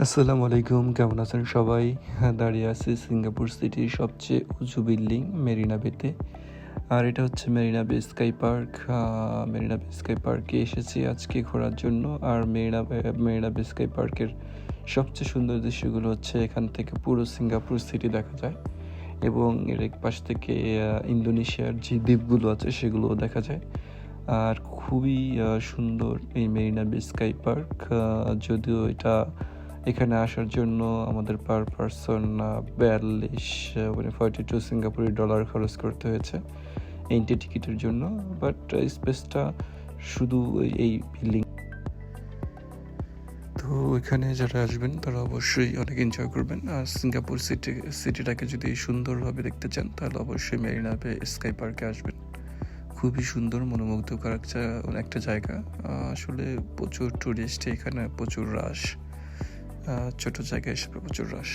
আসসালামু আলাইকুম, কেমন আছেন সবাই? দাঁড়িয়ে আছি সিঙ্গাপুর সিটির সবচেয়ে উঁচু বিল্ডিং মেরিনা বেতে। আর এটা হচ্ছে মেরিনা বে স্কাই পার্ক। মেরিনা বে স্কাই পার্কে এসেছি আজকে ঘোরার জন্য। আর মেরিনা বে স্কাই পার্কের সবচেয়ে সুন্দর দৃশ্যগুলো হচ্ছে এখান থেকে পুরো সিঙ্গাপুর সিটি দেখা যায় এবং এর এক পাশ থেকে ইন্দোনেশিয়ার যে দ্বীপগুলো আছে সেগুলোও দেখা যায়। আর খুবই সুন্দর এই মেরিনা বে স্কাই পার্ক। যদিও এখানে আসার জন্য আমাদের পার পারসন 42 সিঙ্গাপুরি ডলার খরচ করতে হয়েছে এন্ট্রি টিকিটের জন্য। বাট স্পেসটা শুধু এই বিল্ডিং। তো এখানে যারা আসবেন তারা অবশ্যই অনেক এনজয় করবেন। আর সিঙ্গাপুর সিটিটাকে যদি সুন্দরভাবে দেখতে চান তাহলে অবশ্যই মেরিনা বে স্কাই পার্কে আসবেন। খুবই সুন্দর মনোমুগ্ধকর একটা জায়গা। আসলে প্রচুর টুরিস্ট, এখানে প্রচুর রাশ, ছোট জায়গা হিসেবে প্রচুর রাশ।